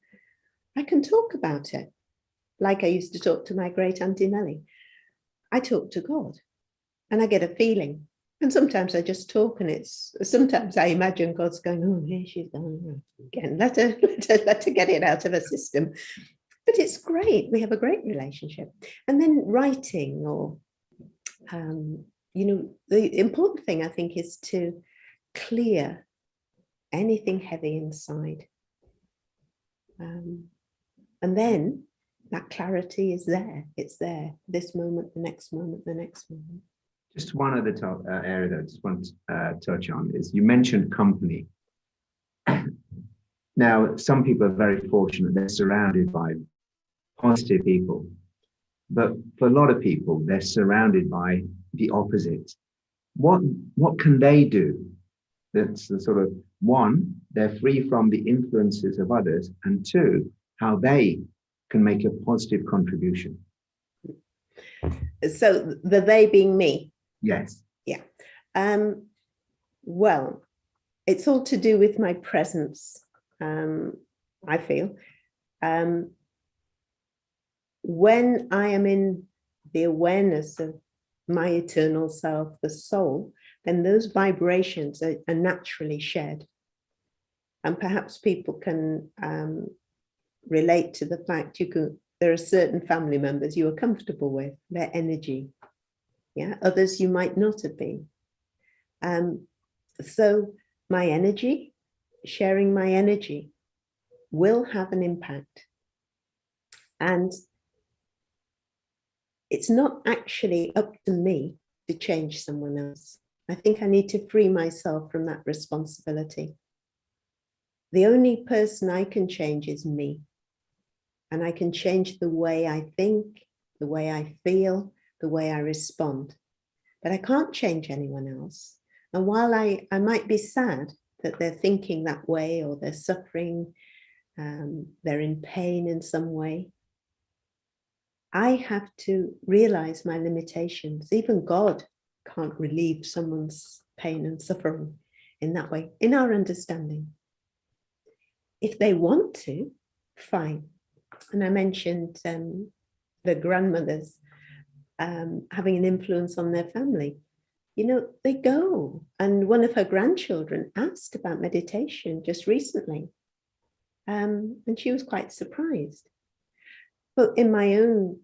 I can talk about it. Like I used to talk to my great Auntie Nellie. I talk to God and I get a feeling. And sometimes I just talk, and sometimes I imagine God's going, oh, here she's going again. Let her get it out of her system. But it's great. We have a great relationship. And then writing, or, the important thing I think is to clear anything heavy inside. And then that clarity is there. It's there. This moment, the next moment, the next moment. Just one other area that I just want to touch on is you mentioned company. Now, some people are very fortunate. They're surrounded by positive people. But for a lot of people, they're surrounded by the opposite. What can they do? That's the sort of, one, they're free from the influences of others, and two, how they can make a positive contribution. So the they being me. Yes. Yeah. Well, it's all to do with my presence, I feel. When I am in the awareness of my eternal self, the soul, then those vibrations are naturally shared. And perhaps people can relate to the fact there are certain family members you are comfortable with, their energy. Yeah, others you might not have been. So my energy, sharing my energy, will have an impact. And it's not actually up to me to change someone else. I think I need to free myself from that responsibility. The only person I can change is me. And I can change the way I think, the way I feel, the way I respond. But I can't change anyone else. And while I might be sad that they're thinking that way, or they're suffering, they're in pain in some way, I have to realize my limitations. Even God can't relieve someone's pain and suffering in that way, in our understanding. If they want to, fine. And I mentioned the grandmothers having an influence on their family. They go. And one of her grandchildren asked about meditation just recently. And she was quite surprised. But in my own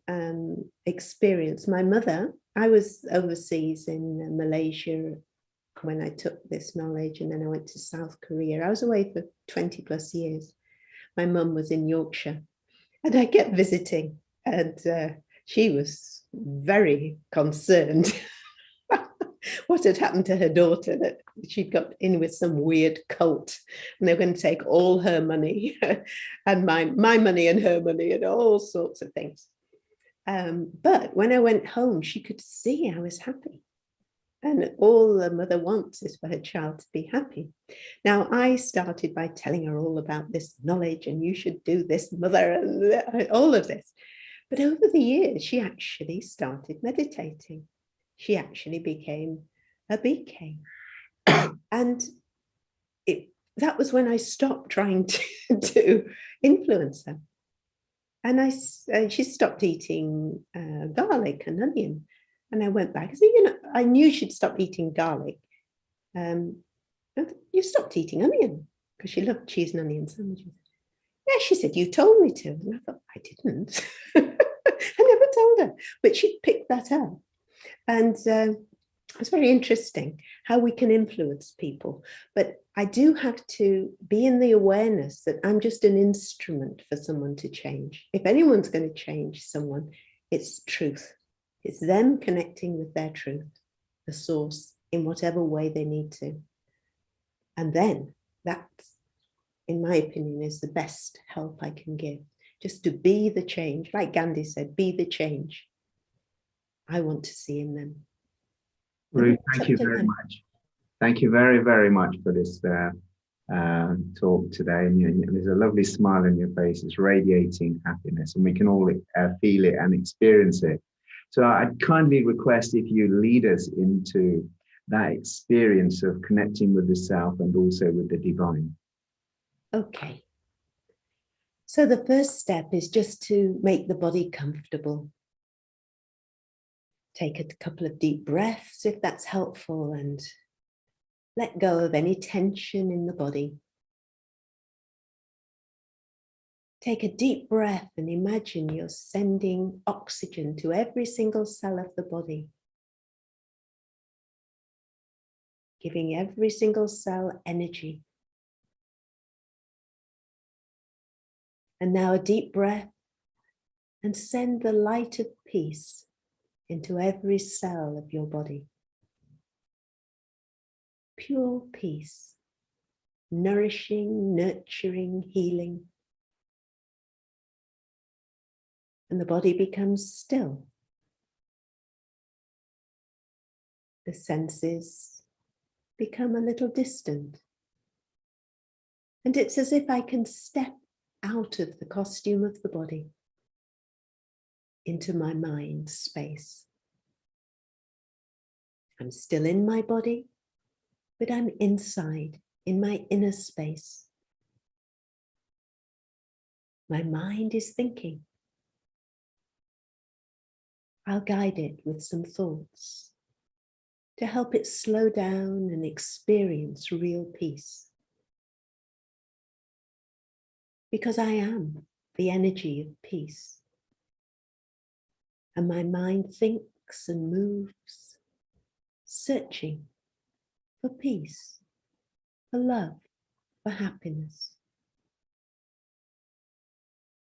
experience, my mother, I was overseas in Malaysia when I took this knowledge, and then I went to South Korea. I was away for 20 plus years. My mum was in Yorkshire, and I kept visiting, and she was very concerned what had happened to her daughter, that she'd got in with some weird cult and they were going to take all her money and my money and her money and all sorts of things. But when I went home, she could see I was happy. And all a mother wants is for her child to be happy. Now, I started by telling her all about this knowledge, and you should do this, mother, and all of this. But over the years, she actually started meditating. She actually became a BK. And that was when I stopped trying to influence her. And she stopped eating garlic and onion. And I went back. I said, I knew she'd stop eating garlic. You stopped eating onion, because she loved cheese and onion sandwiches. Yeah, she said, you told me to. And I thought, I didn't. I never told her. But she picked that up. And it's very interesting how we can influence people. But I do have to be in the awareness that I'm just an instrument for someone to change. If anyone's going to change someone, it's truth. It's them connecting with their truth, the source, in whatever way they need to. And then that, in my opinion, is the best help I can give. Just to be the change, like Gandhi said, be the change I want to see in them. Ruth, thank you very much. Thank you very, very much for this talk today. And there's a lovely smile on your face. It's radiating happiness, and we can all feel it and experience it. So I'd kindly request if you lead us into that experience of connecting with the self and also with the divine. Okay. So the first step is just to make the body comfortable. Take a couple of deep breaths if that's helpful, and let go of any tension in the body. Take a deep breath and imagine you're sending oxygen to every single cell of the body, giving every single cell energy. And now a deep breath, and send the light of peace into every cell of your body. Pure peace, nourishing, nurturing, healing. And the body becomes still. The senses become a little distant. And it's as if I can step out of the costume of the body into my mind space. I'm still in my body, but I'm inside, in my inner space. My mind is thinking. I'll guide it with some thoughts to help it slow down and experience real peace. Because I am the energy of peace. And my mind thinks and moves, searching for peace, for love, for happiness.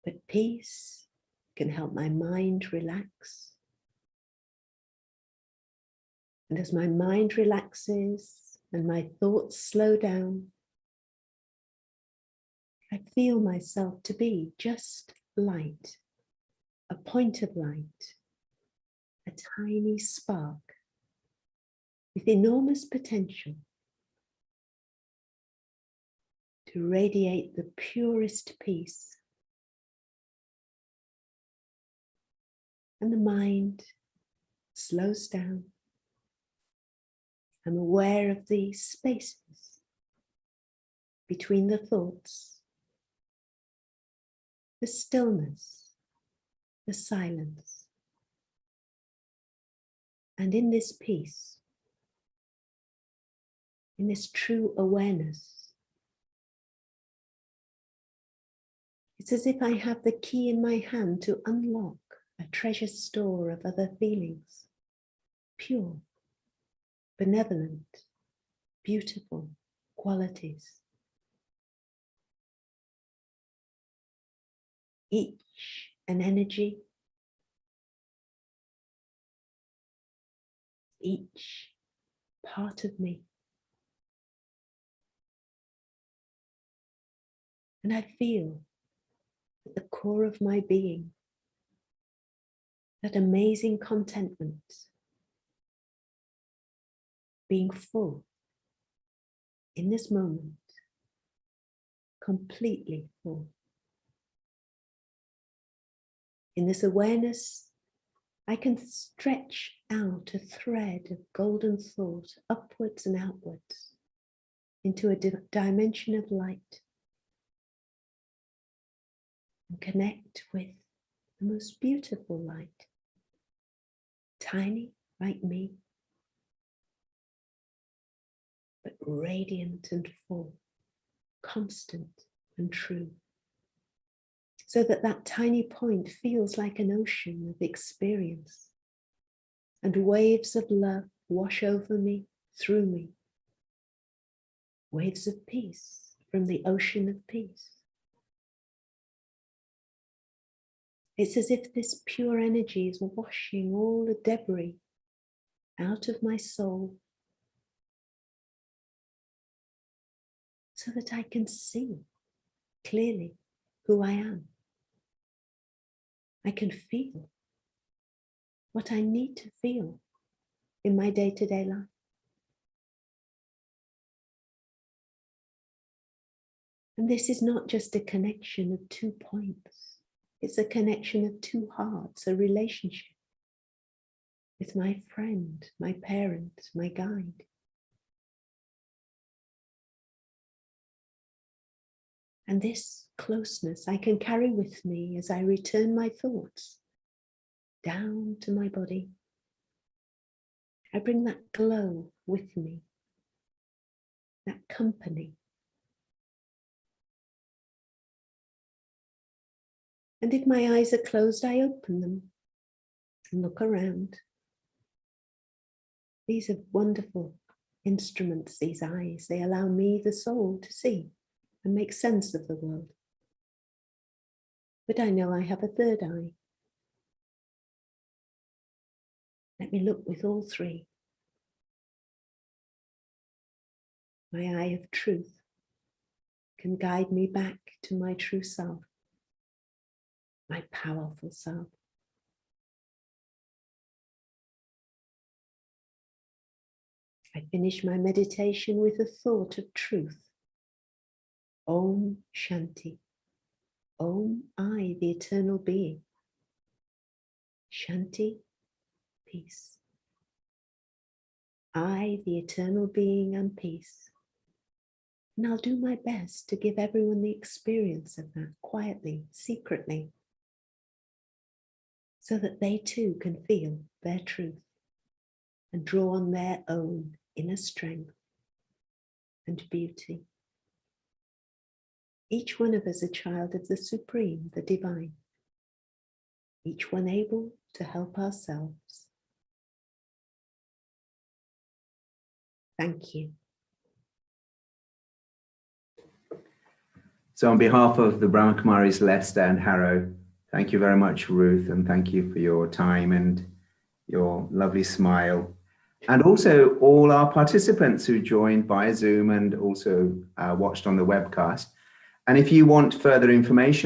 But peace can help my mind relax. And as my mind relaxes and my thoughts slow down, I feel myself to be just light, a point of light, a tiny spark with enormous potential to radiate the purest peace. And the mind slows down. I'm aware of the spaces between the thoughts, the stillness, the silence. And in this peace, in this true awareness, It's as if I have the key in my hand to unlock a treasure store of other feelings, pure, benevolent, beautiful qualities. Each an energy, each part of me. And I feel at the core of my being that amazing contentment, being full in this moment, completely full. In this awareness, I can stretch out a thread of golden thought upwards and outwards into a dimension of light and connect with the most beautiful light, tiny like me, but radiant and full, constant and true. So that that tiny point feels like an ocean of experience, and waves of love wash over me, through me. Waves of peace from the ocean of peace. It's as if this pure energy is washing all the debris out of my soul, so that I can see clearly who I am. I can feel what I need to feel in my day-to-day life. And this is not just a connection of 2 points. It's a connection of 2 hearts, a relationship with my friend, my parent, my guide. And this closeness I can carry with me as I return my thoughts down to my body. I bring that glow with me, that company. And if my eyes are closed, I open them and look around. These are wonderful instruments, these eyes. They allow me, the soul, to see and make sense of the world. But I know I have a third eye. Let me look with all 3. My eye of truth can guide me back to my true self, my powerful self. I finish my meditation with a thought of truth. Om Shanti. Om, I, the eternal being. Shanti, peace. I, the eternal being, and peace. And I'll do my best to give everyone the experience of that quietly, secretly, so that they too can feel their truth and draw on their own inner strength and beauty. Each one of us a child of the Supreme, the Divine. Each one able to help ourselves. Thank you. So on behalf of the Brahmakumaris, Leicester and Harrow, thank you very much, Ruth, and thank you for your time and your lovely smile. And also all our participants who joined via Zoom and also watched on the webcast. And if you want further information